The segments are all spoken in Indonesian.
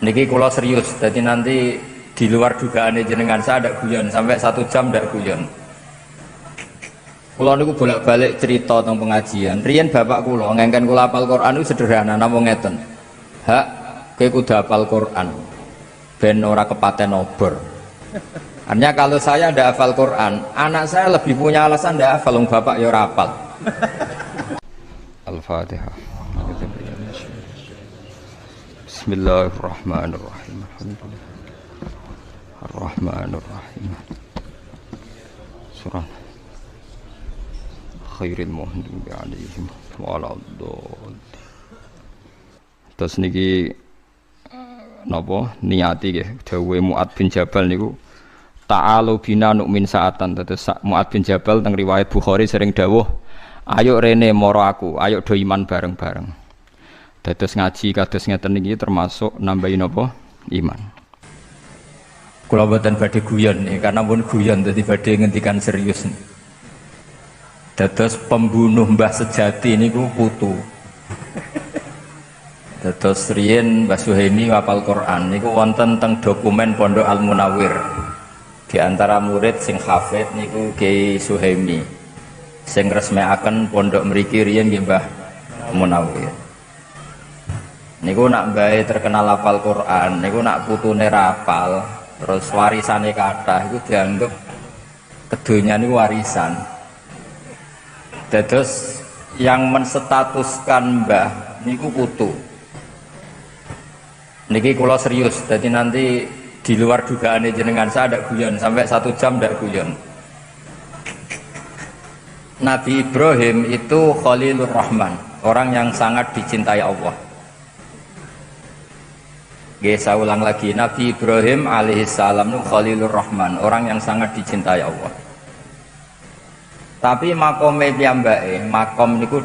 Niki kula serius, jadi nanti di luar dugaan jenengan saya ada guyon sampai 1 jam ndak guyon. Kula niku bolak-balik cerita tentang pengajian. Riyen bapak kula ngengken kula hafal Quran itu sederhana namung ngeten. Hak kowe kudu hafal Quran. Ben ora kepaten obor. Artinya kalau saya ndak hafal Quran, anak saya lebih punya alasan ndak hafal wong bapak ya ora hafal. Al-Fatihah. Bismillahirrahmanirrahim. Ar-Rahmanirrahim. Surah Khairil Muhdim alaihim waladhdallin. Terus niki napa niati nggih dawuhe Mu'ad bin Jabal niku ta'alu bina nu'min sa'atan. Terus Mu'ad bin Jabal teng riwayat Bukhari sering dawuh, ayo rene moro aku, ayo do iman bareng-bareng. Dados ngaji kados ngeten niki termasuk nambahin apa? Iman. Kula boten badhe guyon nih, karena pun guyon dadi badhe ngendikan serius. Dados pembunuh mbah sejati niku putu. Dados riyen Mbah Suhaimi hafal Quran niku wonten teng dokumen Pondok Al Munawwir. Di antara murid sing hafid niku Kiai Suhaimi. Sing resmekaken pondok mriki riyen nggih Mbah Munawwir. Niku nak mbae terkenal hafal Quran, niku nak putune rapal, terus warisane kathah iku dianggep kedonya niku warisan. Dados yang menstatuskan mbah niku putu. Niki kula serius, jadi nanti di luar dugaan jenengan saya ada guyon sampai 1 jam ndak guyon. Nabi Ibrahim itu Khalilur Rahman, orang yang sangat dicintai Allah. Saya ulang lagi, Nabi Ibrahim alaihissalam itu Khalilur Rahman, orang yang sangat dicintai Allah. Tapi makome piyambake, makom niku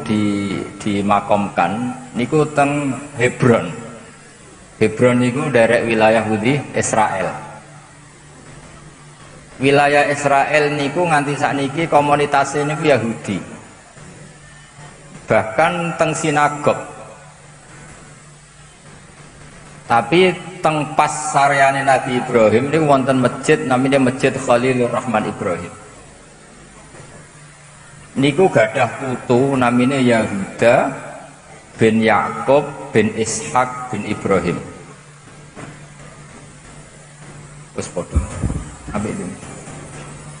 dimakomkan niku teng Hebron. Hebron niku derek wilayah Yahudi Israel. Wilayah Israel niku nganti sakniki komunitasnya niku Yahudi. Bahkan teng sinagog. Tapi teng pas saryane Nabi Ibrahim niku wonten masjid namanya Masjid Khalilur Rahman Ibrahim. Niku gadah putu namanya Yahuda bin Yakub bin Ishak bin Ibrahim. Wes padha. Ambek ini.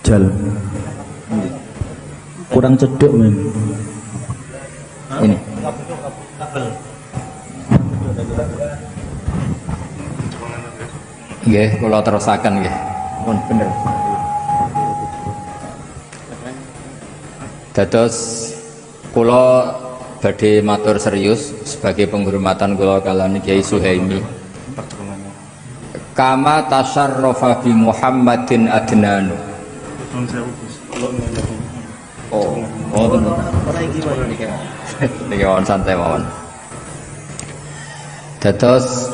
Jal. Kurang cedek men. Ini. Nggih, kula terusaken nggih. Pun bener. Dados kula badhe matur serius sebagai penghormatan kula kaliyan Kiai Suhaimi. Kama tasyarrafa bi Muhammadin adnanu. Oh, bener. Niki mawon santai mawon. Dados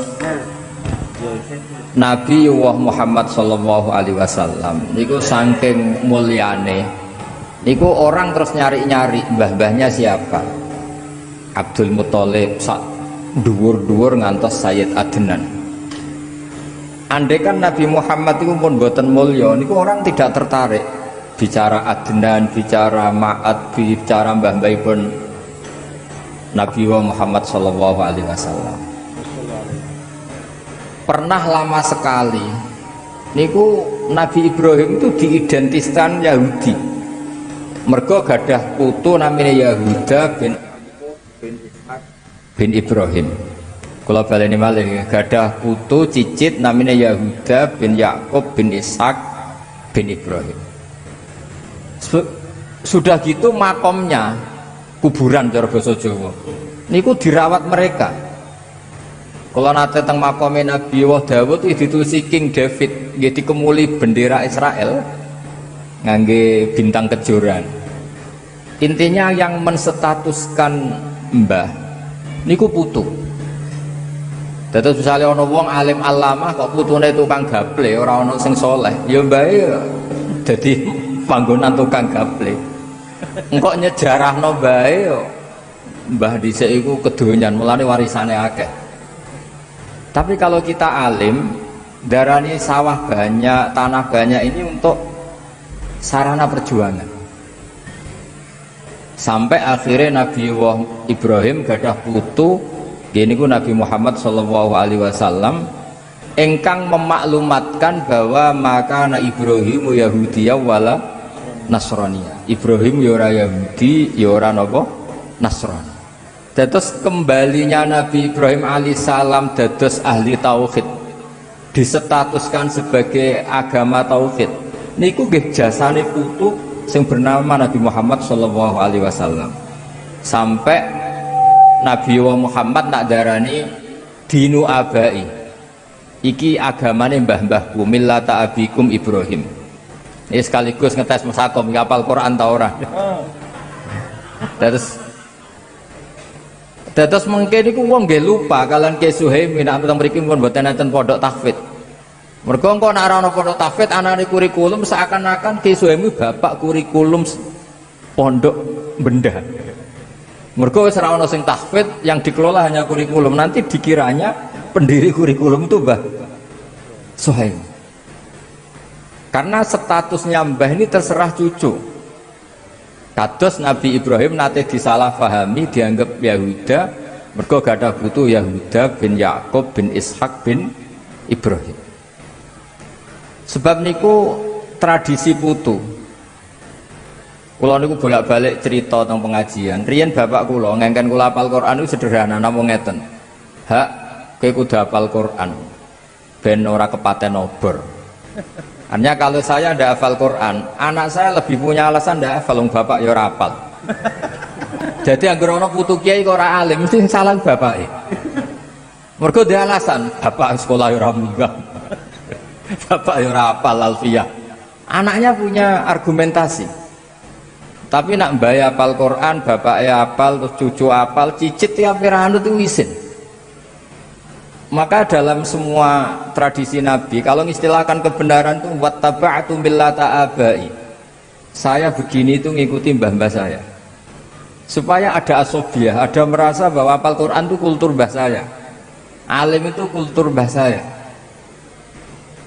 Nabi Muhammad sallallahu alaihi wasallam niku saking mulyane niku orang terus nyari-nyari mbah-mbahnya siapa. Abdul Muthalib sak dhuwur-dhuwur ngantos Sayyid Adnan. Andai kan Nabi Muhammad itu pun boten mulya niku orang tidak tertarik bicara Adnan, bicara Ma'ad, bicara mbah-mbahipun Nabi Muhammad sallallahu alaihi wasallam. Pernah lama sekali niku Nabi Ibrahim itu diidentitaskan Yahudi. Mergo gadah putu namanya Yahuda bin Ibrahim. Kula baleni malih gadah putu cicit namanya Yahuda bin Yakub bin Ishak bin Ibrahim. Sudah gitu makomnya kuburan cara basa Jawa niku dirawat mereka. Kalau nate teng makome Nabi Dawud itu ditusi King David nggih dikemuli bendera Israel ngangge bintang kejuran. Intinya yang menstatuskan mbah niku putu. Dados misale ana wong alim alamah kok putune tukang gaple ora ana sing saleh, ya mbahe dadi panggonan tukang gaple. Engkok nyejarahno mbahe mbah dhisik iku kedonyan mulane warisane akeh. Tapi kalau kita alim, darani sawah banyak, tanah banyak ini untuk sarana perjuangan. Sampai akhirnya Nabi Ibrahim gadah putu, gini ku Nabi Muhammad Shallallahu Alaihi Wasallam, engkang memaklumatkan bahwa maka na Ibrahim Yahudiyah wala Nasraniyah. Ibrahim yora Yahudi, yora nopo Nasrani. Dados kembalinya Nabi Ibrahim alaihissalam dados ahli tauhid, disetatuskan sebagai agama tauhid. Niku nggih jasane putu sing bernama Nabi Muhammad sallallahu alaihi wasallam. Sampai Nabi Muhammad nak darani dinu abai. Iki agamane mbah-mbahku, millata abikum Ibrahim. Ini sekaligus ngetes musakom ngapal Quran ta ora. Dados mengke niku wong nggih lupa kalian Ki Suhaimi nek teng mriki pun mboten enten pondok tahfidz. Mergo engko nek ana pondok tahfidz anane kurikulum seakan-akan Ki Suhaimi bapak kurikulum pondok benda. Mergo wis ora ana sing tahfidz, yang dikelola hanya kurikulum. Nanti dikiranya pendiri kurikulum itu Mbah Suhaimi. Karena statusnya mbah ini terserah cucu. Kados Nabi Ibrahim nate disalahpahami dianggap Yahuda, mergo gadah putu Yahuda bin Yakub bin Ishak bin Ibrahim. Sebab niku tradisi putu. Kula niku bolak-balik cerita tentang pengajian. Riyen bapak kula ngengken kula hafal Quran niku sederhana namung ngeten. Hak kowe kudu hafal Quran ben ora kepaten obor. Hanya kalau saya tidak hafal Quran, anak saya lebih punya alasan tidak hafal, bapak ya hafal. Jadi anggere ana putu kiai kok ora alim mesti salah bapake. Mergo dia alasan, bapak sekolah ya ora munggah. Bapak ya ora hafal alfiyah. Anaknya punya argumentasi. Tapi nak mbah hafal Quran, bapaknya hafal, terus cucu hafal, cicit tiap anut itu isin. Maka dalam semua tradisi Nabi, kalau mengistilahkan kebenaran itu wattaba'tu millata abai. Saya begini itu ngikuti mbah-mbah saya. Supaya ada asobiah, ada merasa bahwa hafal Quran itu kultur mbah saya. Alim itu kultur mbah saya.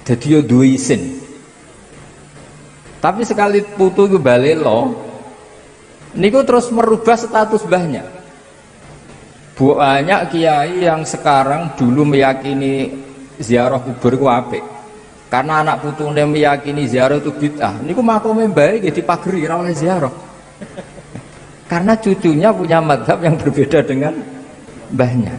Jadi yo duwe isin. Tapi sekali putu itu balelo, niku terus merubah status mbahnya. Banyak kiai yang sekarang dulu meyakini ziarah kubur itu apik. Karena anak putune meyakini ziarah itu bid'ah. Niku makome bae nggih dipageri ora oleh ziarah. Karena cucunya punya mazhab yang berbeda dengan mbahnya.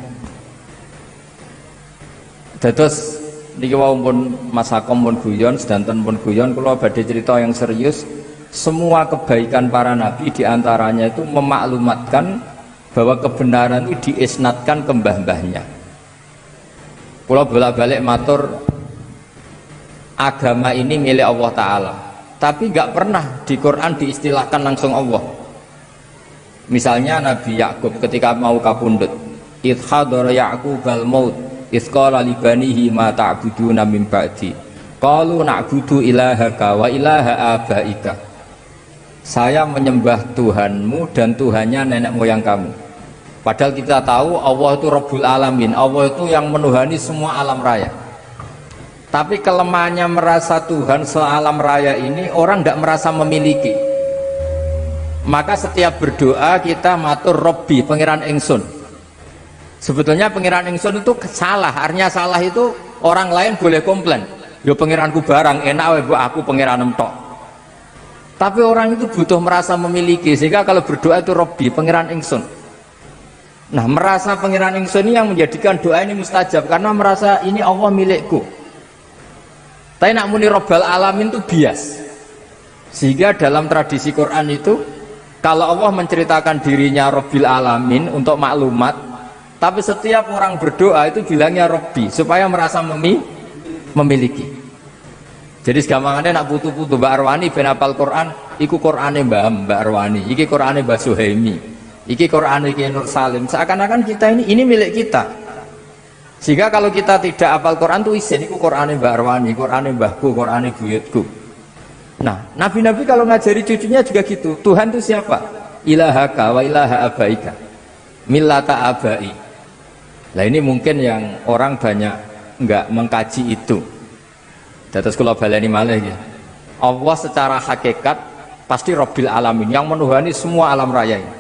Dados niki wau pun masakom pun guyon, sedanten pun guyon, kula badhe cerita yang serius. Semua kebaikan para nabi diantaranya itu memaklumatkan bahwa kebenaran itu diisnatkan ke mbah-mbahnya. Kalau bolak-balik matur agama ini milik Allah Ta'ala, tapi gak pernah di Quran diistilahkan langsung Allah. Misalnya Nabi Yakub ketika mau kapundhut, idh hadara Ya'qubal maut idh qala li banihi ma ta'buduna min ba'di qalu na'budu ilahaka wa ilaha abaika. Saya menyembah Tuhanmu dan Tuhannya nenek moyang kamu. Padahal kita tahu Allah itu Rabbul Alamin, Allah itu yang menuhani semua alam raya. Tapi kelemahannya merasa Tuhan sealam raya ini orang tidak merasa memiliki. Maka setiap berdoa kita matur Robbi, pengiran ingsun. Sebetulnya pengiran ingsun itu salah, artinya salah itu orang lain boleh komplain. Yo pengiranku barang enak wae aku pengiran entok. Tapi orang itu butuh merasa memiliki, sehingga kalau berdoa itu Robbi, pengiran ingsun. Nah, merasa pengiran ingsun ini yang menjadikan doa ini mustajab, karena merasa ini Allah milikku. Tapi nak muni Rabbal Alamin itu bias. Sehingga dalam tradisi Quran itu, kalau Allah menceritakan dirinya Rabbil Alamin untuk maklumat, tapi setiap orang berdoa itu bilangnya Robbi, supaya merasa memiliki. Jadi segampangannya nak putu-putu Mbak Arwani ben hafal Quran, iku Qurane Mbak Arwani, iki Qurane Mbak Suhaimi, iki Qurane Ki Nur Salim. Seakan-akan kita ini milik kita. Sehingga kalau kita tidak hafal Quran itu isin, iku Qurane Mbak Arwani, Qurane mbahku, Qurane buyutku. Nah, nabi-nabi kalau ngajari cucunya juga gitu. Tuhan itu siapa? Ilahaka wa ilaha abaika. Millata abai. Lah ini mungkin yang orang banyak enggak mengkaji itu. Dados kula baleni malih ya. Allah secara hakikat pasti Rabbil Alamin yang menuhani semua alam raya ini.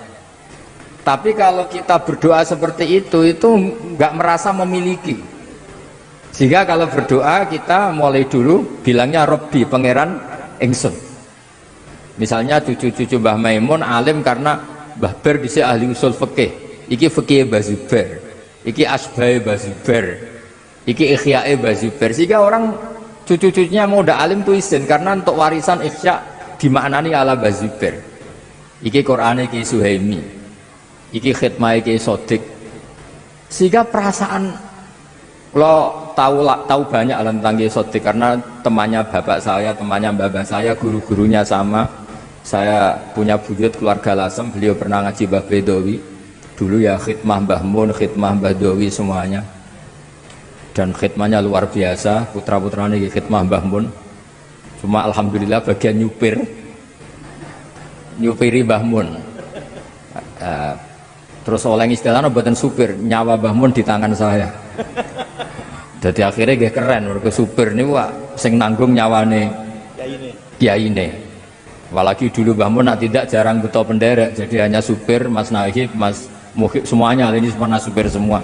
Tapi kalau kita berdoa seperti itu enggak merasa memiliki. Sehingga kalau berdoa kita mulai dulu bilangnya Rabbi, pangeran ingsun. Misalnya cucu-cucu Mbah Maimun alim karena Mbah Ber dhisik ahli usul fikih. Iki fikih Mbah Zubair. Iki asbahe Mbah Zubair. Iki ikhyae Mbah Zubair. Sehingga orang cucu-cucunya mau udah alim tuh izin karena untuk warisan ikhya dimaknani ala Mbah Zubair. Iki Qur'ane Ki Suhaimi. Iki khidmah Ki Sodik. Sehingga perasaan lo tahu banyak tentang Ki Sodik karena temannya bapak saya, temannya bapak saya, guru-gurunya sama. Saya punya buyut keluarga Lasem, beliau pernah ngaji Mbah Bedowi. Dulu ya khidmah Mbah Mun, khidmah Mbah Dowi semuanya. Dan khidmahnya luar biasa, putra-putranya khidmah Mbah Mun. Cuma alhamdulillah bagian nyupiri Mbah Mun. Terus oleh istilahnya buatan supir, nyawa Mbah Mun di tangan saya. Jadi akhirnya gak keren, mereka supir ini wah, sing nanggung nyawane kiai ini. Apalagi dulu Mbah Mun tidak jarang betul penderek, jadi hanya supir, Mas Nahib, Mas Muhib, semuanya ini pernah supir semua.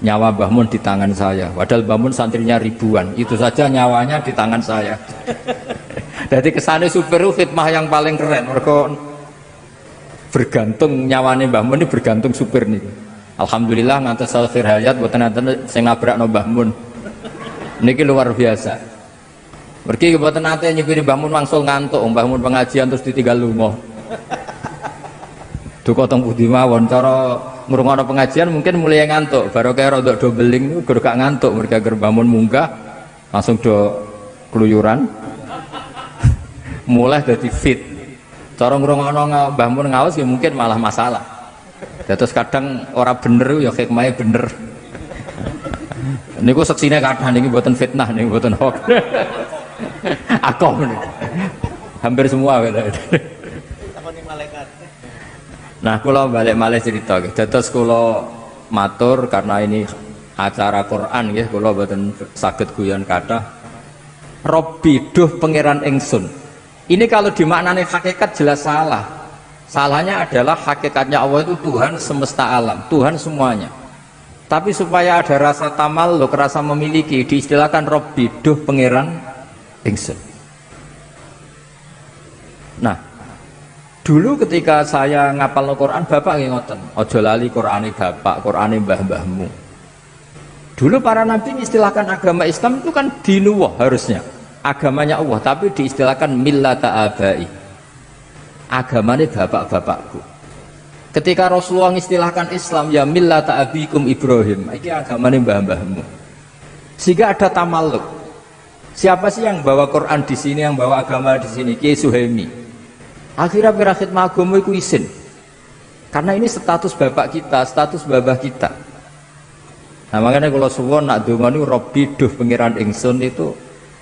Nyawa Mbah Mun di tangan saya. Padahal Mbah Mun santrinya ribuan, itu saja nyawanya di tangan saya. Jadi kesannya supir itu khidmah yang paling keren. Mereka bergantung nyawane Mbah Mun ini bergantung supir nih. Alhamdulillah ngantos akhir hayat buatan nanti saya nabrakno Mbah Mun. Niki luar biasa. Pergi buatan nanti nyupiri Mbah Mun langsung ngantuk. Mbah Mun pengajian terus ditinggal lunga. Duka teng budi mawon cara ngrungokno pengajian mungkin mulai ngantuk. Baru kayak rodok do beling niku gak ngantuk. Mereka Mbah Mun munggah langsung do keluyuran. Mulai dari fit. Cara ngrungokno Mbah Mun ngaos ya mungkin malah masalah. Terus kadang orang bener ya hikmahnya bener. Niku seksine kadang niki mboten fitnah niki mboten hoax. Akom nih. Hampir semua gitu. Nah, kula balik malih cerita. Dados kula matur karena ini acara Quran nggih, kula mboten saged guyon kathah. Robbi duh pangeran ingsun. Ini kalau dimaknani hakikat jelas salah. Salahnya adalah hakikatnya Allah itu Tuhan semesta alam, Tuhan semuanya. Tapi supaya ada rasa tamalluk, rasa memiliki, diistilahkan Robbi duh pangeran ingsun. Nah, dulu ketika saya ngapal Al-Quran, bapak nggih ngoten, ojo lali Qur'ane bapak, Qur'ane mbah-mbahmu. Dulu para nabi mengistilahkan agama Islam itu kan dinuwah harusnya, agamanya Allah, tapi diistilahkan millata abai, agamanya bapak-bapakku. Ketika Rasulullah mengistilahkan Islam, ya millata abikum Ibrahim, ini agamanya mbah-mbahmu. Sehingga ada tamalluk. Siapa sih yang bawa Quran di sini, yang bawa agama di sini? Kiai Suhaimi. Akhirnya pirakhid agama itu isin. Karena ini status bapak kita, status babah kita. Nah makanya kalau suwon nak donga niku Robbi duh pangeran ingsun itu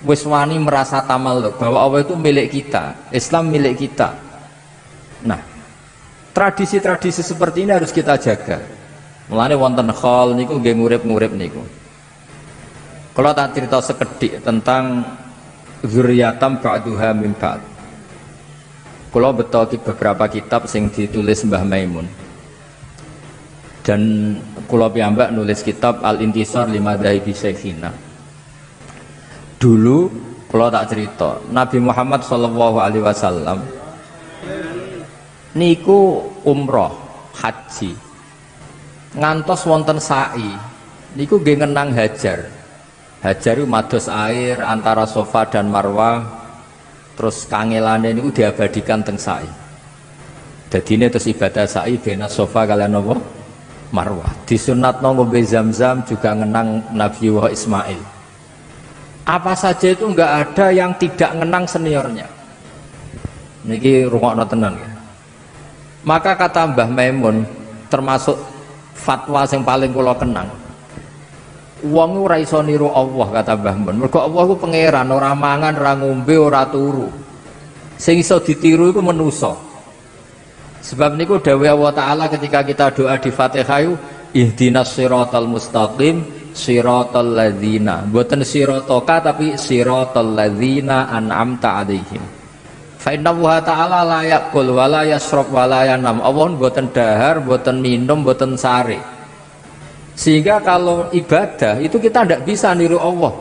wis wani merasa tamalluk bahwa Allah itu milik kita, Islam milik kita. Nah, tradisi-tradisi seperti ini harus kita jaga. Mulane wonten khol niku nggih ngurip-ngurip niku. Kalau tak cerita sekedik tentang zuriyatam ba'duha min ba'd. Kalau betul beberapa kitab sing ditulis Mbah Maimun. Dan kula piyambak nulis kitab Al-Intisar li Madhahibi Syekhina. Dulu kalau tak cerita Nabi Muhammad SAW niku umroh haji ngantos wonten sa'i niku nggih ngenang Hajar. Hajar itu mados air antara Safa dan Marwah, terus kangelane niku diabadikan teng sa'i. Dadi ini terus ibadah sa'i bena Safa kalian apa? Marwah. Disunatno ngombe Zam-Zam juga ngenang Nabi Ismail. Apa saja itu enggak ada yang tidak ngenang seniornya. Niki rungokno tenan ya. Maka kata Mbah Maimun termasuk fatwa yang paling kula kenang. Wong ora iso niru Allah kata Mbah Mun. Mergo Allah ku pangeran, ora mangan, ora ngombe, ora turu. Sing iso ditiru iku manusa. Sebab niku dawuh Allah Taala ketika kita doa di Fatihah, ihdinas siratal mustaqim siratal ladzina, mboten siratoka tapi siratal ladzina an'amta alaihim. Fa inna wa ta'ala la yaqul wa la yashrab wa la yanam. Allah mboten dahar, mboten minum, mboten sare. Sehingga kalau ibadah itu kita tidak bisa niru Allah.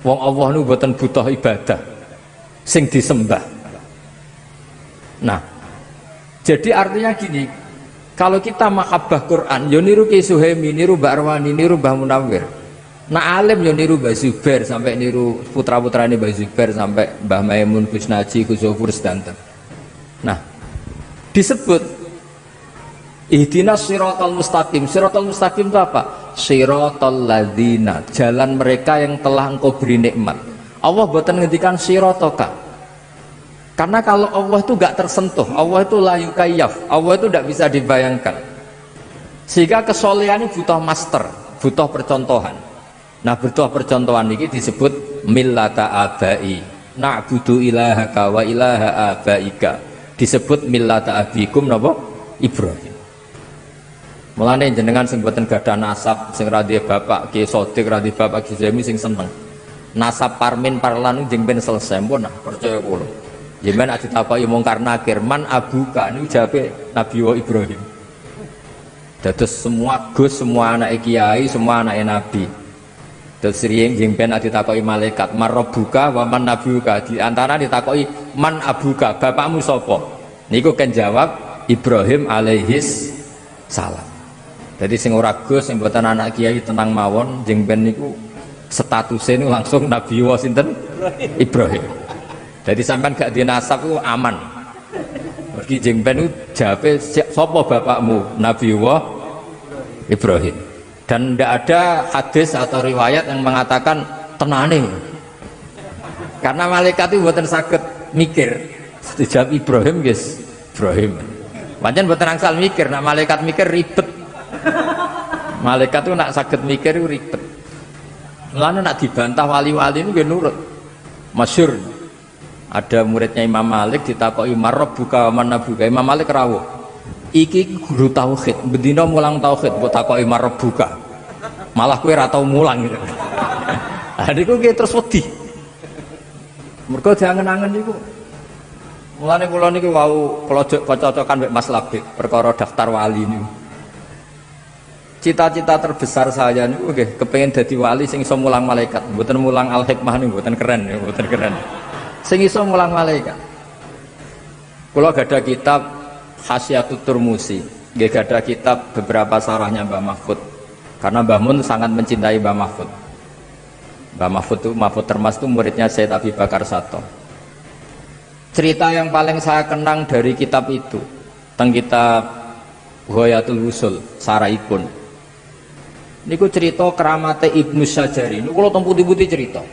Wong Allah nu mboten butuh ibadah sing disembah. Nah, jadi artinya gini, kalau kita mahabbah Quran, yo niru Ki Suhaimi, niru Mbak Arwani, niru Mbah Munawir. Nah alim yo niru Mbah Zubair, sampai niru putra-putrane Mbah Zubair, sampai Mbah Maimun, Gus Naji, Gus Zofur sedanten. Nah, disebut ihdinas siratal mustaqim. Siratal mustaqim itu apa? Siratal ladzina, jalan mereka yang telah engkau beri nikmat. Allah boten ngendikan siratoka. Karena kalau Allah itu gak tersentuh, Allah itu la yukayyaf, Allah itu tidak bisa dibayangkan. Sehingga kesolehan ini butuh master, butuh percontohan. Nah, butuh percontohan ini disebut millata abai, na'budu ilahaka wa ilaha abaika. Disebut millata abikum napa? Ibrahim. Mulane jenengan sing boten gadah nasab, sing ra duwe bapak Ki Sodik, ra duwe bapak Ki Zemi sing seneng. Nasab parmin parlan jeng ben selesai pun nah, percaya kula. Yemen ati takoki mungkar nakir, man abuka niku jawabe Nabi Ibrahim. Dados semua gus, semua anak kiai, semua anak nabi. Terus riyen jeng ben ati takoki malaikat, man rabbuka wa man nabiuka. Di antara ditakoki man abuka, bapakmu sapa? Niku kan jawab Ibrahim alaihis salam. Jadi sing ora gus, sing mboten anak kiai tenang mawon, jeng ben niku statusnya niku langsung Nabi sinten? Ibrahim. Jadi sampean gak dinasab itu aman. Mergi jengben itu jawabe sapa bapakmu? Nabi Ibrahim. Dan tidak ada hadis atau riwayat yang mengatakan tenane. Karena malaikat itu buatan sakit mikir. Dijawab Ibrahim guys, Ibrahim. Pancen buatan angsal mikir, nak malaikat mikir ribet. Malaikat itu nak sakit mikir itu ribet. Mulane nak dibantah wali-wali itu nurut. Masyhur. Ada muridnya Imam Malik ditakoki marabbuka wa manabuka. Imam Malik rawuh. Iki guru tauhid, bendina mulang tauhid mbok takoki marabbuka. Malah kowe ora tau mulang gitu. Ah niku ki terus wedi. Mergo diangen-angen niku. Mulane kula niku wau kocok-cocokan mek Mas Labib perkara daftar wali niku. Cita-cita terbesar saya niku nggih kepengin dadi wali sing iso mulang malaikat, mboten mulang al-hikmah niku mboten keren ya, mboten keren. Sing iso mulang malaikat. Kula gadah kitab Hasyiatut Turmusi, nggih gadah kitab beberapa sarahnya Mbah Mahfud. Karena Mbah Mun sangat mencintai Mbah Mahfud. Mbah Mahfud itu Mahfud Termas itu muridnya Syed Abi Bakar Sato. Cerita yang paling saya kenang dari kitab itu tentang kitab Ghayatul Wusul Saraikun. Niku cerita keramate Ibnu Sajari. Niku kula teng putih-putih cerita.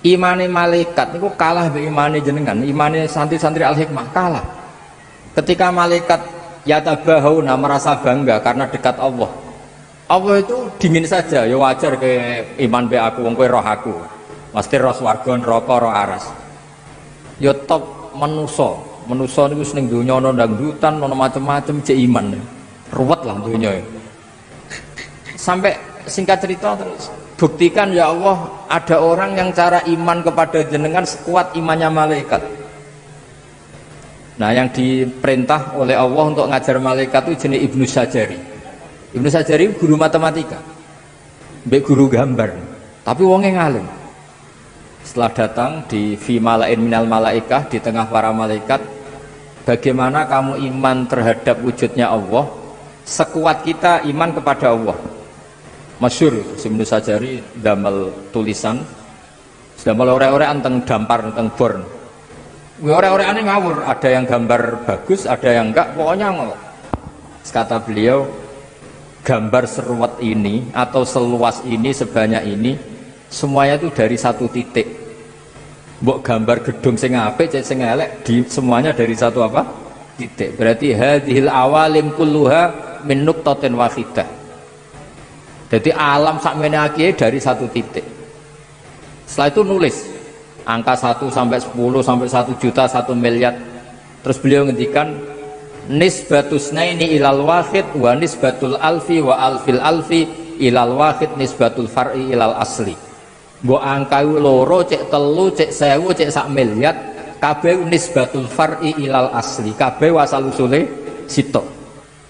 Imane malaikat niku kalah be imane jenengan, imane santri-santri al-hikmah kalah. Ketika malaikat yatabahuna merasa bangga karena dekat Allah. Allah itu dingin saja, ya wajar ke iman be aku, wong kowe roh aku. Mesti roh swarga, neraka, roh aras. Ya top manusa. Manusa niku ning donya ana dangdutan, ana macam-macam cek iman. Ruwet lah donya. Sampai singkat cerita terus buktikan ya Allah ada orang yang cara iman kepada jenengan sekuat imannya malaikat. Nah yang diperintah oleh Allah untuk ngajar malaikat itu jenis Ibnu Sajari. Ibnu Sajari guru matematika, guru gambar, tapi wongnya ngalim. Setelah datang di fi malain minal malaikah, di tengah para malaikat, bagaimana kamu iman terhadap wujudnya Allah sekuat kita iman kepada Allah. Masyhur Ibnu Sajari damel tulisan damel ore-ore anteng dampar anteng born. Ore-ore ane ngawur, ada yang gambar bagus, ada yang enggak, pokoknya ngawur. Kata beliau, gambar seruat ini atau seluas ini, sebanyak ini, semuanya itu dari satu titik. Mbok gambar gedung sing apik, sing elek, semuanya dari satu apa? Titik. Berarti hadhil awalim kulluha min nuqtatin wahidah. Jadi alam sakmene akeh dari satu titik. Setelah itu nulis angka 1 sampai 10 sampai 1 juta 1 miliar. Terus beliau ngendikan nisbatus naini ilal wahid wa nisbatul alfi wa alfil alfi ilal wahid nisbatul far'i ilal asli. Mbok angka loro cek telu cek 1000 cek sak miliar kabeh nisbatul far'i ilal asli, kabeh asal usule sitok.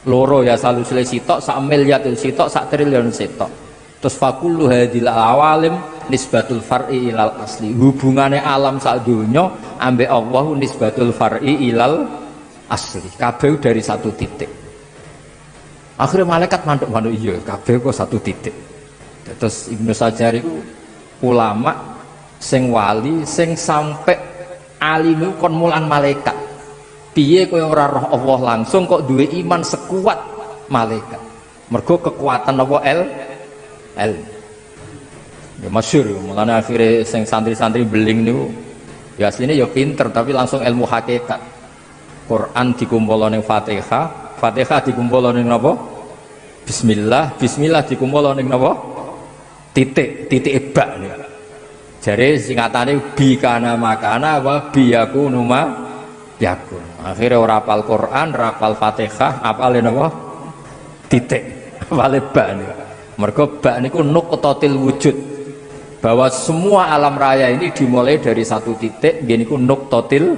Loro ya asal usule sitok, sak miliar sitok, sak triliun sitok. Terus fakullu hadil awalim nisbatul far'i ilal asli. Hubungane alam sak donya ambek Allah nisbatul far'i ilal asli. Kabeh dari satu titik. Akhirnya malaikat manduk-manduk iya, kabeh kok satu titik. Terus Ibnu Sajjar itu ulama sing wali sing sampai alimu kon mulan malaikat. Piye kowe ora roh Allah langsung kok duwe iman sekuat malaikat. Mergo kekuatan apa ya masyhur, mulane akhirnya sing santri-santri beling niku ya asline ya pinter tapi langsung ilmu hakikat. Quran dikumpulno ning Fatihah, Fatihah dikumpulno ning napa? Bismillah, bismillah dikumpulno ning napa? Titik bak niku. Jare singkatane bi kana makana wa bi yakunu ma yakun. Akhirnya ora hafal Quran, ora hafal Fatihah, hafale napa? Titik. Hafale bak niku. Mergo bak niku nuqtatil wujud, bahwa semua alam raya ini dimulai dari satu titik, gini ku nuqtatil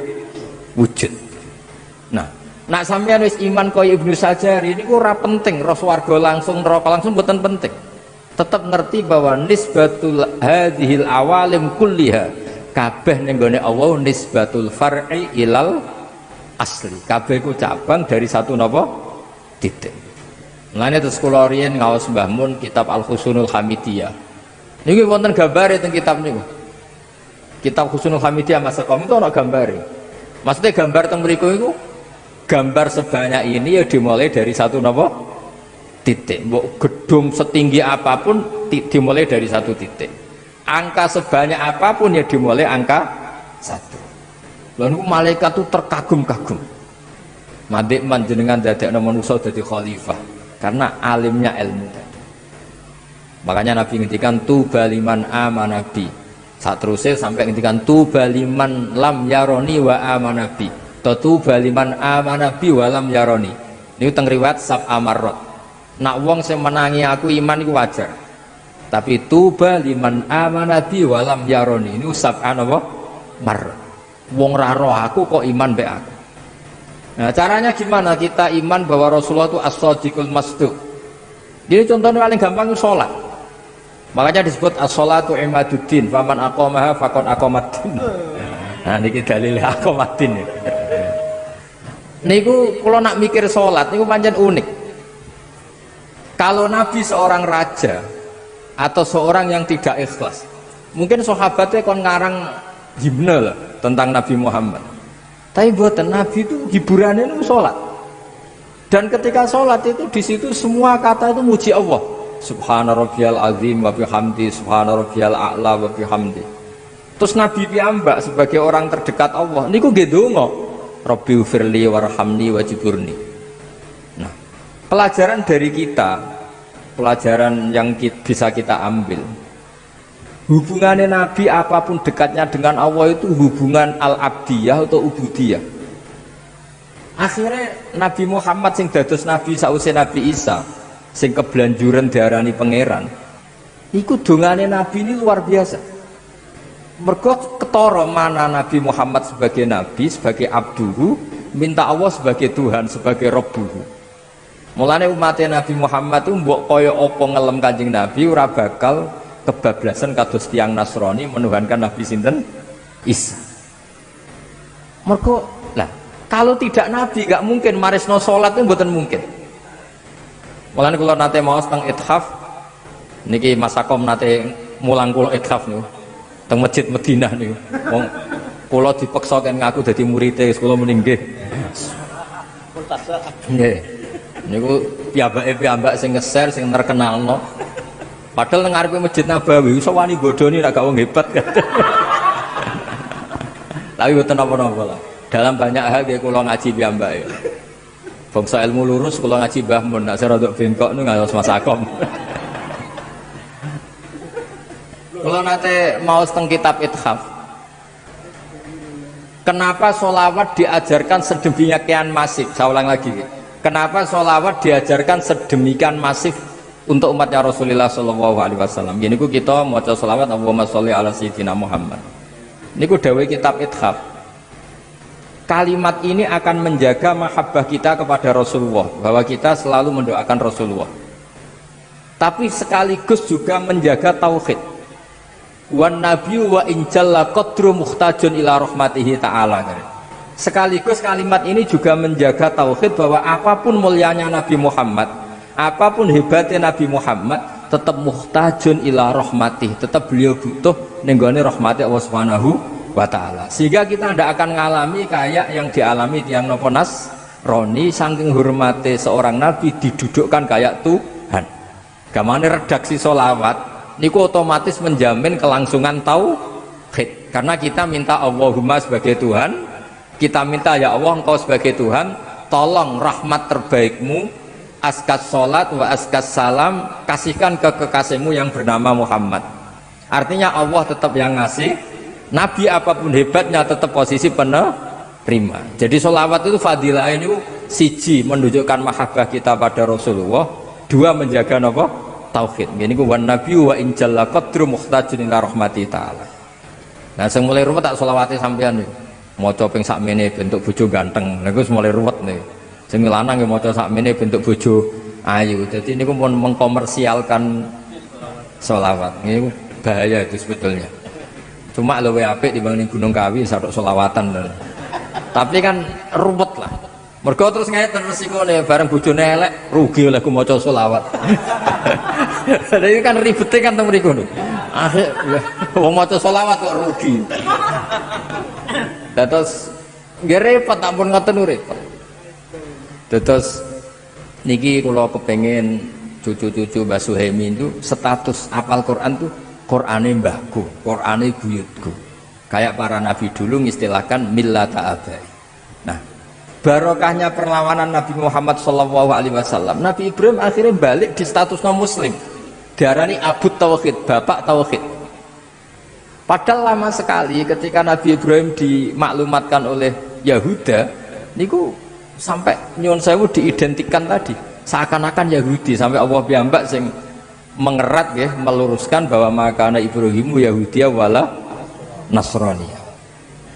wujud. Nah, nak sampeyan wis iman kaya Ibnu Sajjar ini ku ora penting roh swarga langsung neraka langsung mboten penting. Tetap ngerti bahwa nisbatul hadhil awalim kulliha kabeh ning gone Allah nisbatul far'i ilal asli. Kabeh ku cabang dari satu napa? Titik. Mulane terus kula riyen ngaos Mbah Mun kitab Al-Husnul Hamidiyah. Niki wonten gambare teng kitab niku. Kitab Husnul Hamidiyah Mas Kom itu ana gambare. Maksudnya gambar teng mriku iku gambar sebanyak ini ya dimulai dari satu napa? Titik. Mbok gedung setinggi apapun dimulai dari satu titik. Angka sebanyak apapun ya dimulai angka satu. Lalu malaikat itu terkagum-kagum. Madik manjenengan dadekno manusa dadi khalifah. Karena alimnya ilmu tadi. Makanya Nabi ngendikan tuba liman amanabi. Saat terusnya sampai ngendikan tuba liman lam yaroni wa amanabi. Tuba liman amanabi wa lam yaroni. Ini teng riwayat sab amarot. Nak wong sing menangi aku iman iku wajar. Tapi tuba liman amanabi wa lam yaroni. Ini sab apa? Marot. Wong ra roh aku kok iman be aku. Nah, caranya gimana kita iman bahwa Rasulullah itu as-sadiqul masduq? Jadi contohnya paling gampang itu sholat. Makanya disebut as-sholatu imaduddin, faman aqamaha faqad aqamaddin. Nah, niki dalile aqamaddin. Niku kalau nak mikir sholat niku pancen unik. Kalau Nabi seorang raja atau seorang yang tidak ikhlas, mungkin sahabatnya kon ngarang himne lah tentang Nabi Muhammad. Tapi buatan Nabi itu hiburannya itu sholat. Dan ketika sholat itu di situ semua kata itu muji Allah. Subhana rabbiyal azim wa bihamdi, subhana rabbiyal a'la wa bihamdi. Terus Nabi piyambak sebagai orang terdekat Allah niku nggih donga, Rabbi ufirli warhamni wajiburni. Nah, pelajaran dari kita, pelajaran yang bisa kita ambil. Hubungannya Nabi apapun dekatnya dengan Allah itu hubungan al-abdiyah atau ubudiyah. Akhirnya Nabi Muhammad sing dados Nabi sausé Nabi Isa sing kebelanjuran diarani pangeran. Iku dongane Nabi ini luar biasa. Mergo ketara mana Nabi Muhammad sebagai Nabi, sebagai abduhu, minta Allah sebagai Tuhan, sebagai Rabbuhu. Mulane umatnya Nabi Muhammad itu mbok kaya apa ngelem Kanjeng Nabi ora bakal kebablasan kados tiang Nasrani menuhankan Nabi sinten Isa. Mergo lah kalau tidak Nabi gak mungkin marisno salat itu mboten mungkin. Mulane kula nate maos teng ithaf niki Mas Akom nate mulang kula ithaf niku teng Masjid Madinah niku. Wong kula dipeksa kan ngaku dadi murid-e kula muni nggih. Nggih. Niku piyambak sing nge-share sing terkenalno. Padahal nang ngarepe Masjid Nabawi iso wani bodoni nek gak wong hebat kan. Tapi mboten napa-napa lah. Dalam banyak hal nggih kula ngaji piyambak ya. Bangsa ilmu lurus kula ngaji Mbah Mun, nek saya rada bengkok niku ngaos Mas Akom. Kula nate maos teng kitab Ithaf. Kenapa sholawat diajarkan sedemikian masif? Saya ulang lagi. Kenapa sholawat diajarkan sedemikian masif untuk umatnya Rasulullah Shallallahu Alaihi Wasallam? Ini kita mau sholawat Allahumma sholli ala sayyidina Muhammad. Ini dawai kitab Ithaf. Kalimat ini akan menjaga mahabbah kita kepada Rasulullah, bahwa kita selalu mendoakan Rasulullah. Tapi sekaligus juga menjaga tauhid. Wan nabiyyu wa injalla qadru muhtajun ila rahmatihi ta'ala. Sekaligus kalimat ini juga menjaga tauhid bahwa apapun mulianya Nabi Muhammad, apapun hebatnya Nabi Muhammad, tetap muhtajun ila rahmatih, tetap beliau butuh nenggone rahmati Allah Subhanahu wa ta'ala. Sehingga kita tidak akan mengalami kayak yang dialami tiang nopo Nasrani, saking hormati seorang nabi didudukkan kayak Tuhan. Gamane redaksi sholawat niku otomatis menjamin kelangsungan tauhid, karena kita minta Allahumma sebagai Tuhan, kita minta ya Allah engkau sebagai Tuhan, tolong rahmat terbaikmu, askas sholat wa askas salam, kasihkan ke kekasihmu yang bernama Muhammad. Artinya Allah tetap yang ngasih, Nabi apapun hebatnya tetap posisi penerima. Jadi sholawat itu fadilah ini siji menunjukkan mahabbah kita pada Rasulullah, dua menjaga apa? Tauhid. Ini ku wan nabiyyu wa injalla qadru muhtajin ila rahmati ta'ala. Nah sing mulai ruwet tak selawate sampean niku. Maca ping sakmene bentuk bojo ganteng. Lha iku mulai ruwet niku. Sing lanang nggih maca sakmene bentuk bojo ayu. Dadi niku pun mengkomersialkan selawat. Niku bahaya itu sebetulnya. Cuma luwe apik dibanding Gunung Kawi satok selawatan. Tapi kan ruwet lah. Mergo terus ngeten resikone bareng bojone elek rugi oleh ku maca selawat. Jadi kan ribete kan teng mriku. Akhir wong maca selawat kok rugi. Terus nggih repot ampun ngoten repot. Terus niki kula kepengin cucu-cucu Mbah Suhaimi itu status apal Quran tuh Qurane mbahku, Qurane buyutku. Kayak para nabi dulu ngistilahkan millata abai. Nah, barokahnya perlawanan Nabi Muhammad Shallallahu Alaihi Wasallam, Nabi Ibrahim akhirnya balik di status non muslim, diarani Abu Tauhid, bapak Tauhid. Padahal lama sekali ketika Nabi Ibrahim dimaklumatkan oleh Yahuda, niku sampai nyuwun sewu diidentikan tadi seakan-akan Yahudi, sampai Allah piyambak sing mengerat ya, meluruskan bahwa makana Ibrahimu Yahudiyah wala Nasraniyah.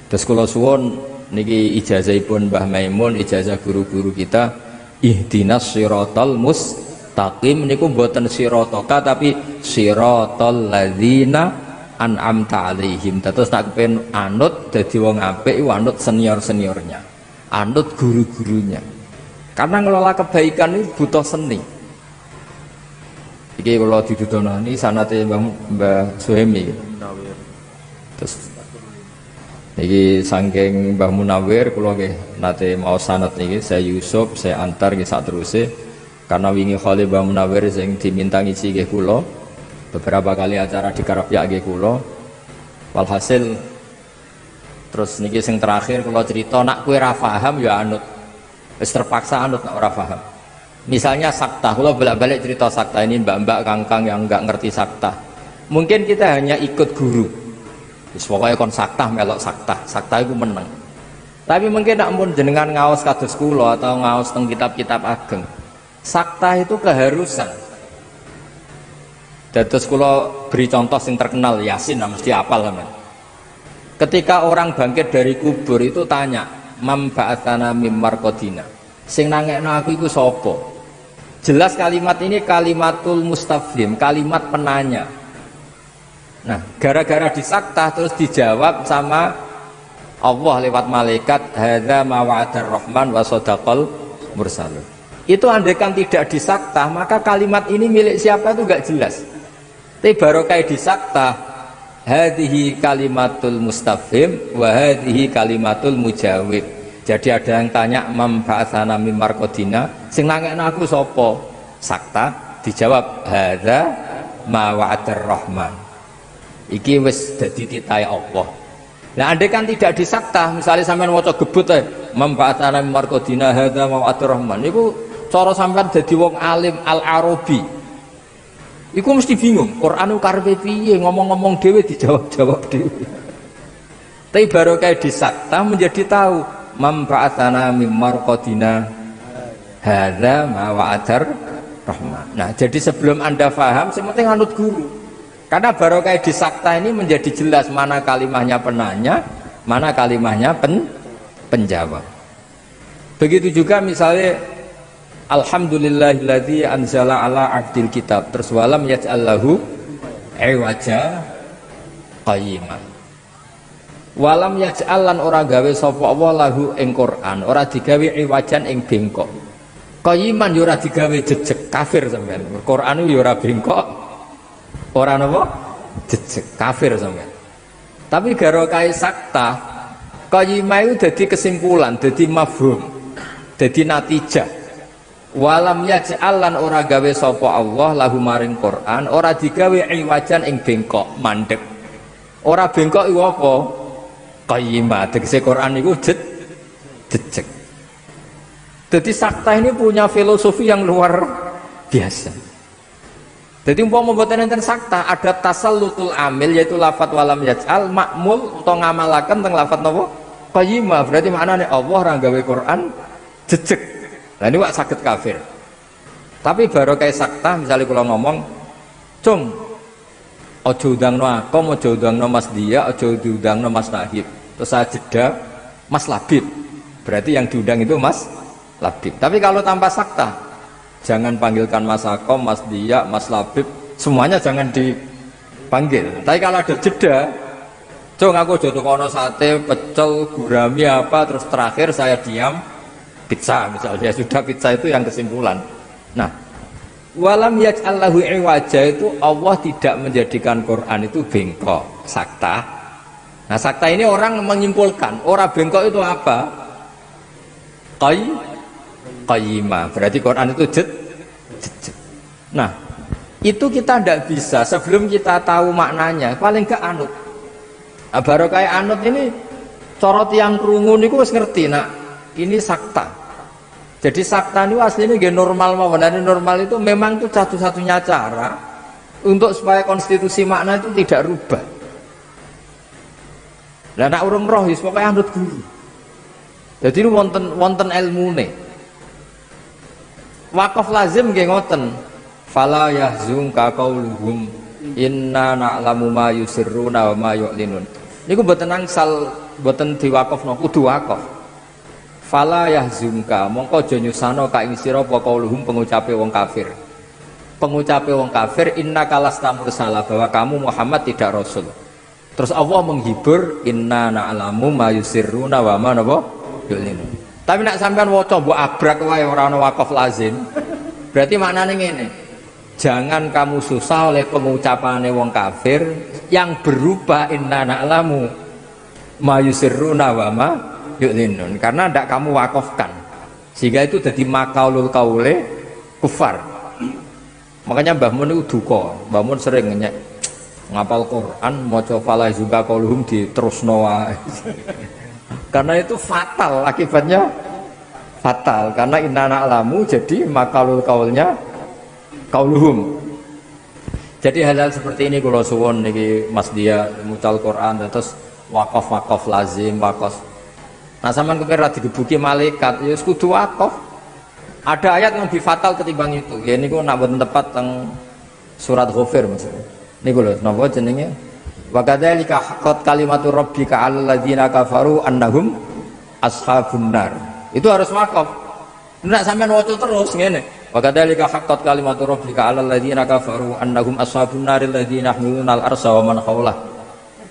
Terus kula suwun niki ijazahipun Mbah Maimun, ijazah guru-guru kita, ihdinas siratal mustaqim niku mboten siratoka tapi siratal ladzina an'amta alaihim. Terus tak kepen anut dadi wong apik anut senior-seniornya, anut guru-gurunya. Karena ngelola kebaikan ini butuh seni. Iki kula didudonani sanate Mbah Suhaimi. Terus niki saking Mbah Munawir kula nggih nate mau sanad niki saya Yusuf saya antar nggih sak teruse karena wingi khali Mbah Munawir sing diminta ngisi nggih kula beberapa kali acara di Karapyak nggih kula walhasil terus niki sing terakhir kula cerita nak kowe ra paham ya anut wis terpaksa anut nak ora paham. Misalnya sakta, kula bolak-balik cerita sakta ini mbak-mbak kangkang yang enggak ngerti sakta, mungkin kita hanya ikut guru. Pokoknya kon saktah melok saktah itu menang. Tapi mungkin nak mun jenengan ngaos kados kula atau ngaos teng kitab-kitab ageng, saktah itu keharusan. Dados kula beri contoh yang terkenal Yasin, mesti hafal sampean. Ketika orang bangkit dari kubur itu tanya, "Mam ba'atsana mim marqadina." Sing nangekno aku iku sapa? Jelas kalimat ini kalimatul mustafhim, kalimat penanya. Nah, gara-gara disaktah terus dijawab sama Allah lewat malaikat, hadza ma wa'adar rahman wa shadaqal mursalun. Itu andaikan tidak disaktah, maka kalimat ini milik siapa itu enggak jelas. Tapi barokah disaktah, hadhihi kalimatul mustafhim wa hadhihi kalimatul mujawib. Jadi ada yang tanya mam ba'atsana mim marqadina, sing nangekno aku sapa? Sakta, dijawab hadza ma wa'adar rahman. Iki wis dadi titahe Allah. Nah, andai kan tidak disakta, misalnya sampean maca gebut ae, "Mamfa'atana marqadina hadza wa Rahman." Iku cara sampean dadi wong alim al-Arabi. Iku mesti bingung, Quran karepe piye, ngomong-ngomong dhewe dijawab-jawab dhewe. Tapi barokah di sakta menjadi tahu manfaatana mim marqadina hadza ma wa'adar rahman. Nah, jadi sebelum Anda paham, sementing anut guru. Karena barokah di sakta ini menjadi jelas mana kalimahnya penanya, mana kalimahnya penjawab. Begitu juga misalnya alhamdulillahilladzi anzala ala abdil kitab, terus walam yaj'allahu iwaja qayyimah. Walam yaj'alan ora gawe sapa Allah lahu ing Quran, ora digawe iwajan ing bengkok. Qayyiman yo ora digawe jejeg, kafir sampean. Quran yo ora bengkok, ora napa? Jejeg, kafir sampean. Tapi barokah sakta, qayyimah itu dadi kesimpulan, dadi mafhum, dadi natijah. Walam yaj'alan ora gawe sapa Allah lahu maring Quran, ora digawe iwajan ing bengkok, mandek. Ora bengkok iku apa? Qayyimah, tegese Quran itu jejeg. Jadi sakta ini punya filosofi yang luar biasa. Jadi umpama mboten enten sakta, ada tasallutul amil yaitu lafat walam yaj'al makmul atau ngamalaken teng lafat napa? Qayyimah, berarti maknane Allah ora gawe Quran jejeg. Lah ini wak saged kafir. Tapi barokah sakta misalnya kalau ngomong, "Cung, aja undangno aku, aja undangno Mas Dia, aja diundangno Mas Nahib." Terus saya jeda Mas Labib, berarti yang diundang itu Mas Labib. Tapi kalau tanpa sakta, jangan panggilkan Mas Akom, Mas Dia, Mas Labib, semuanya jangan dipanggil. Tapi kalau ada jeda, cung aku jodoh kono sate, pecel, gurami apa, terus terakhir saya diam pizza misalnya, sudah pizza itu yang kesimpulan. Nah, walam yaj'allahu iwaja itu Allah tidak menjadikan Quran itu bengkok, sakta. Nah, sakta ini orang menyimpulkan, orang bengkok itu apa? Qayyimah, berarti Quran itu jejeg. Nah, itu kita tidak bisa sebelum kita tahu maknanya, paling ke anut. Nah, baru kayak anut ini corot yang krungu niku wis ngerti. Nah, ini sakta. Jadi sakta ini aslinya gak normal mawon. Dan normal itu memang itu satu-satunya cara untuk supaya konstitusi makna itu tidak rubah. Lah nek urung roh wis pokoke anut guru. Jadi ini wonten ilmune. Wakaf lazim nggih ngoten. Fala yahzunka qauluhum inna na'lamu ma yusirruna wa ma yu'linun. Niku mboten angsal mboten diwakafno, kudu wakaf. Fala yahzunka, mongko aja nyusano ka ing sira apa qauluhum pengucape wong kafir. Pengucape wong kafir innaka lasta mursala, bahwa kamu Muhammad tidak rasul. Terus Allah menghibur inna na'lamu ma yusirruna wa ma yu'linun. Tapi nek sampean waca mbok abrak wae ora ana wakaf lazim. Berarti maknane ngene. Jangan kamu susah oleh pengucapane wong kafir yang berupa inna na'lamu ma yusirruna wa ma yu'linun, karena ndak kamu wakafkan. Sehingga itu jadi makaulul kaule kufar. Makanya Mbah Mun itu duka. Mbah Mun sering ngenyek ngapal Quran, maca fala juga qauluhum diterusno wae. Karena itu fatal, akibatnya fatal. Karena inna na'lamu jadi makalul kaulnya qauluhum. Jadi hal-hal seperti ini kula suwun niki Mas Dia mucal Quran terus wakaf lazim wakaf. Nah sampean kepira digebuki malaikat ya kudu wakaf. Ada ayat yang lebih fatal ketimbang itu. Ya niku nak boten tepat teng surat Ghafir maksudnya. Niku lho napa jenenge? Wa kadzalika haqqat kalimatu rabbika 'alal ladzina kafaru annahum ashabun nar. Itu harus wakaf. Nek sampean waca terus ngene. Wa kadzalika haqqat kalimatu rabbika 'alal ladzina kafaru annahum ashabun nar alladzina yahmiluna al-arsha wa man hawlah.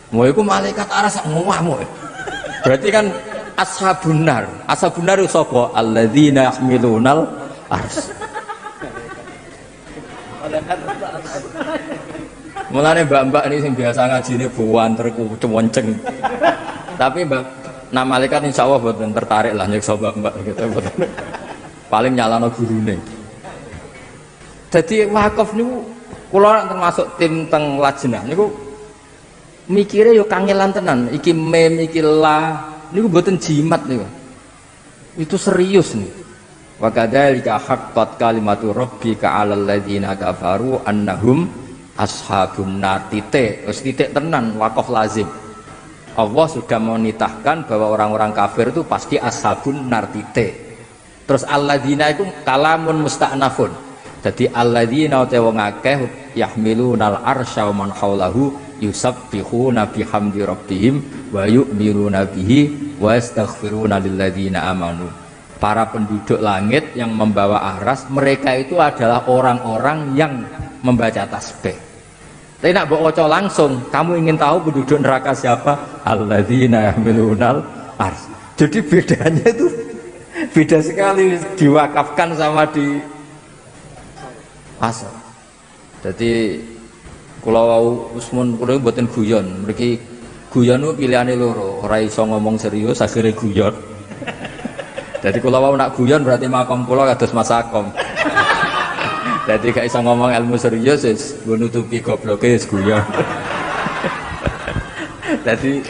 Mau iku malaikat aras ngomahmu. Berarti kan ashabun nar. Ashabun nar itu sapa? Alladzina yahmiluna al-arsha. Mulane mbak-mbak ini yang biasa ngajine buwanter kuwenceng. Tapi mbak nah malaikat insyaallah boten tertarik lah nyiksa mbak-mbak gitu. Paling nyalano gurune. Jadi wakaf niku kula termasuk tim teng lajnah niku mikire yo kangelan tenan. Iki mem iki la niku boten jimat niku. Itu serius nih. Wa kadzalika haqqat kalimatu rabbika 'alal ladzina kafaru annahum ashabun nar titik, wis titik tenan wakaf lazim. Allah sudah menitahkan bahwa orang-orang kafir itu pasti ashabun nartite. Terus alladzina itu kalamun musta'nafun. Jadi alladzina te wong akeh yahmilunal arsya wa man haulahu yusabbihuna bihamdi rabbihim wa yu'minuna bihi wa yastaghfiruna lilladzina amanu. Para penduduk langit yang membawa aras, mereka itu adalah orang-orang yang membaca tasbih. Tapi nak bawa langsung, kamu ingin tahu penduduk neraka siapa? Alladzina yahmilunal ars. Jadi bedanya itu beda sekali, diwakafkan sama di asal. Jadi kalau Usmun kulo mboten guyon, mriki guyon itu pilihane loro, ora iso ngomong serius akhirnya guyon. Jadi kalau mau nak guyon berarti makom kula kados Mas Akom. Jadi gak iso ngomong ilmu serius wis nutupi gobloke wis guyon. Jadi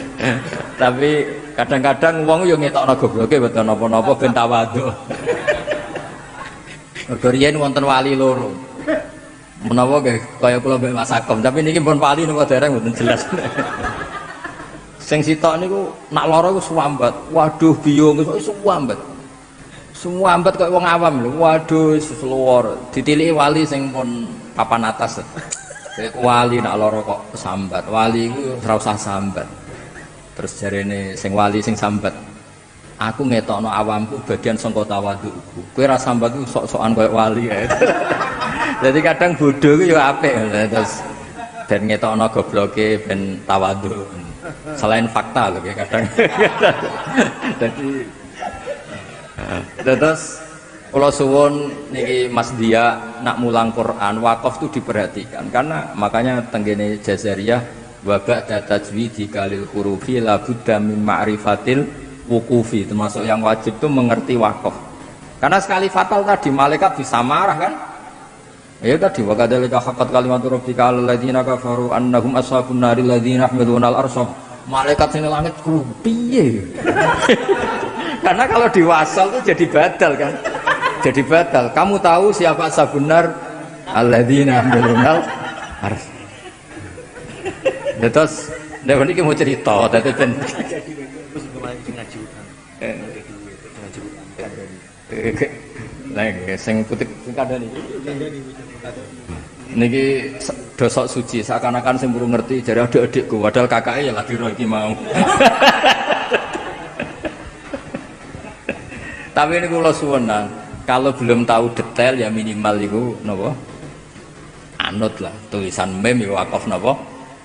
tapi kadang-kadang wong yo ngetokno gobloke mboten napa-napa ben tawadhu. Mergo riyen wonten wali loro. Menawa nggih kaya kula mbek Mas Akom, tapi niki pun wali napa dereng mboten jelas. Sing sitok niku nak lara iku suwambat. Waduh biyung iso suwambat. Semua ambat kok wong awam lho. Waduh seluwur. Ditiliki wali sing pun papan atas. Wali nak lara kok sambat. Wali iku ora usah sambat. Terus jarene sing wali sing sambat. Aku ngetokno awamku bagian sangka tawadhuku. Kowe ora sambat ku sok-sokan koyo wali kae. Jadi kadang bodoh ku ya apik. Terus ben ngetokno gobloke ben tawadhu. Selain fakta lho kadang. Jadi terus kalau suwun niki Mas Dia nak mulang Quran wakaf itu diperhatikan karena makanya tenggene Jazariyah wa ba'da tajwidi kalil hurufi la budda min ma'rifatil wuqufi, termasuk yang wajib itu mengerti wakaf karena sekali fatal tadi malaikat bisa marah kan ya tadi wa kadzalika haqqat kalimatu rabbika 'alal ladzina kafaru annahum ashabun naril ladzina yahmiluna al-arsy malaikat sing langit piye. Karena kalau diwasal itu jadi badal kan, jadi badal. Kamu tahu siapa sabunar alladzina yahmilunal ars. Terus, nek niki mau cerita, dadi ben. Nah, sing putih kandhani. Niki dosok suci, seakan-akan sing burung ngerti jare adik-adikku, padahal kakake ya lagi ro iki mau. Tapi ini kula suwenan, kalau belum tahu detail ya minimal itu napa? Anut lah, tulisan mem ya wakaf napa?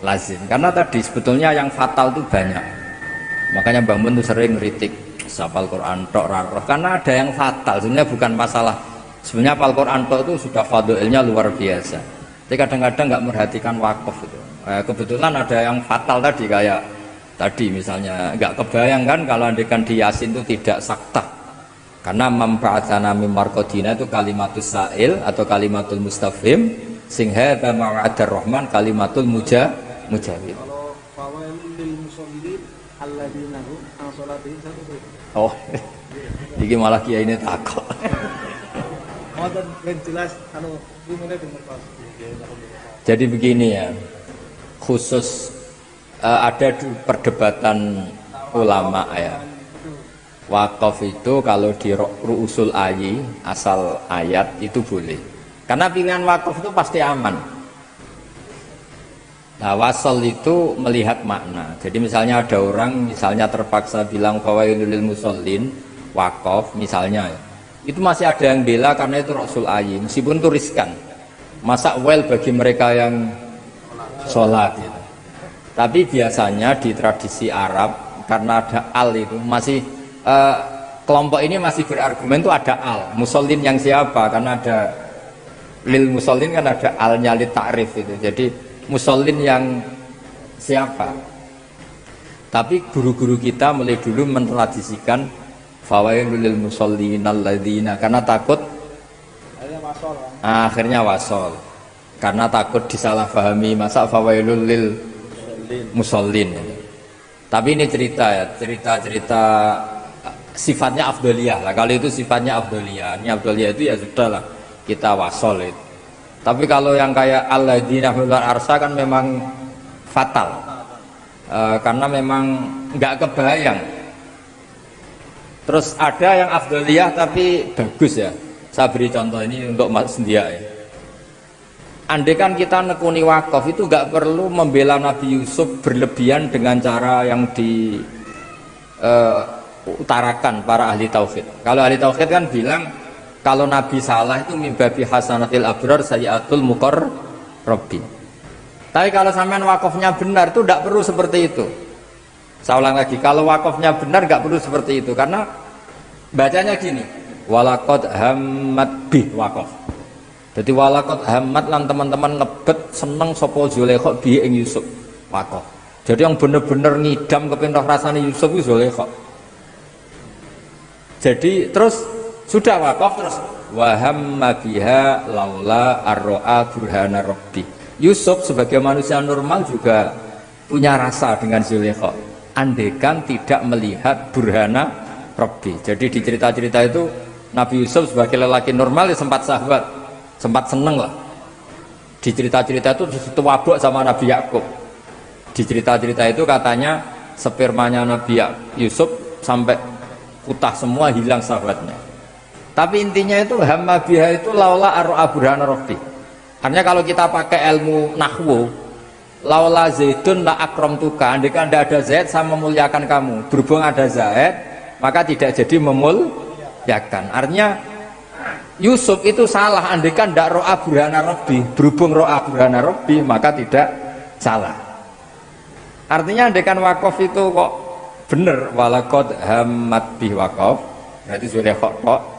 Lazim. Karena tadi sebetulnya yang fatal itu banyak. Makanya Mbah Mun tuh sering ngritik hafal Quran tok ra roh karena ada yang fatal. Sebenarnya bukan masalah. Sebenarnya hafal Quran tok itu sudah fadilnya luar biasa. Tapi kadang-kadang nggak merhatikan wakaf itu. Kebetulan ada yang fatal tadi kayak tadi misalnya nggak kebayang kan kalau andekan di Yasin itu tidak saktah. Karena memba'atsana mim marqadina itu kalimatus sa'il atau kalimatul mustafhim sing hadza ma'adar rahman kalimatul mujawid. Kalau fawailul lil musallin alladzina hum an salatihim sahun. Oh. Iki malah kiai ini takut. Ngoten ben jelas anu lumene bener Pak. Jadi begini ya. Khusus ada perdebatan ulama ya. Wakaf itu kalau di ru'usul ayi asal ayat itu boleh karena pilihan wakaf itu pasti aman. Nah wasal itu melihat makna, jadi misalnya ada orang misalnya terpaksa bilang fawailul lil musallin wakaf misalnya itu masih ada yang bela karena itu ru'usul ayi meskipun itu riskan masa well bagi mereka yang sholat gitu. Tapi biasanya di tradisi Arab karena ada al itu masih kelompok ini masih berargumen itu ada al musallin yang siapa karena ada lil musallin kan ada alnya li ta'rif itu jadi musallin yang siapa. Tapi guru-guru kita mulai dulu mentradisikan fawailul lil musallin alladzina karena takut akhirnya wasol karena takut disalahpahami masa fawailul lil musallin. Tapi ini cerita sifatnya afdoliyah lah. Kalau itu sifatnya afdoliyah, ini afdoliyah itu ya sudahlah kita wasol itu. Tapi kalau yang kayak alladzina yahmilunal arsy kan memang fatal. karena memang nggak kebayang. Terus ada yang afdoliyah tapi bagus ya. Saya beri contoh ini untuk Mas Sendia ya. Andai kan kita nekuni wakaf itu nggak perlu membela Nabi Yusuf berlebihan dengan cara yang diutarakan para ahli tauhid. Kalau ahli tauhid kan bilang kalau Nabi salah itu mimbabi hasanatil abrar sayyatul muqarrabin. Tapi kalau sampean wakafnya benar itu tidak perlu seperti itu. Saya ulang lagi, kalau wakafnya benar nggak perlu seperti itu karena bacanya gini, walaqad hammat bih wakaf. Jadi walaqad hammat lan teman-teman ngebet seneng sapa Zulaikha bi ing Yusuf wakaf. Jadi yang bener-bener ngidam kepindah rasane Yusuf itu Zulaikha. Jadi terus sudah wakaf terus wa hamma biha laula arro'a burhana rabbi. Yusuf sebagai manusia normal juga punya rasa dengan Zulaikha. Andekan tidak melihat burhana Rabbi. Jadi di cerita-cerita itu Nabi Yusuf sebagai lelaki normal ya sempat sahabat, sempat seneng lah. Di cerita-cerita itu wabuk sama Nabi Yakub. Di cerita-cerita itu katanya spermanya Nabi Yusuf sampai putah semua, hilang sahabatnya. Tapi intinya itu hamma biha itu laula arro'a burhana Rabbi. Artinya kalau kita pakai ilmu nahwu, laula zaidun la akramtuka, andai kan tidak ada Zaid saya memuliakan kamu. Berhubung ada Zaid maka tidak jadi memuliakan. Artinya Yusuf itu salah andai kan tidak ro'a burhana rabbi. Berhubung ro'a burhana rabbi maka tidak salah. Artinya andai kan wakaf itu kok bener, walaqad hammat bih wakaf berarti sudah kok.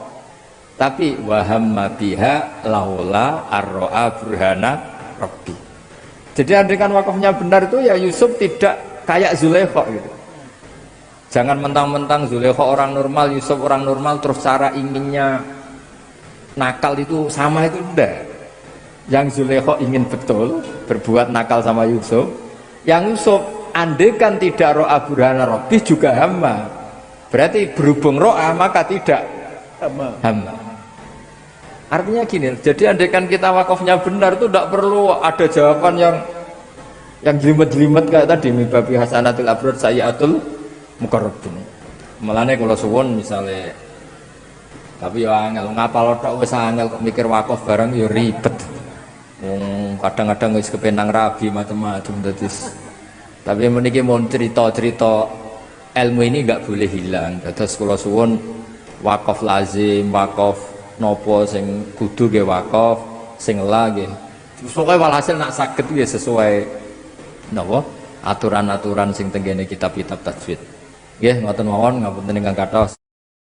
Tapi wahamma biha laula arro'a burhana rabbi. Jadi andaikan wakafnya benar itu ya Yusuf tidak kayak Zulaikha gitu. Jangan mentang-mentang Zulaikha orang normal, Yusuf orang normal terus cara inginnya nakal itu sama, itu enggak. Yang Zulaikha ingin betul berbuat nakal sama Yusuf. Yang Yusuf andaikan tidak ro'a burhana rabbi juga hamma. Berarti berhubung ro'a maka tidak hamma. Artinya gini, jadi andaikan kita wakafnya benar itu tidak perlu ada jawaban yang jelimet-jelimet kayak tadi mimbabi hasanatul abrar sayyatul muqarrabin. Mulane kalau suwun misalnya, tapi ya angel ngapal tok wis angel kok mikir wakaf bareng ya ribet. Kadang-kadang wis kepenang rabi macam-macam terus. Tapi meniki mau cerita-cerita ilmu ini enggak boleh hilang. Terus kalau suwun wakaf lazim, wakaf nopo sing kudu ge wakaf, sing la nggih. Pokoke walhasil nak saged nggih sesuai napa aturan-aturan sing teng kene kitab-kitab tajwid. Nggih, ngoten mawon ngapunten ingkang kathah.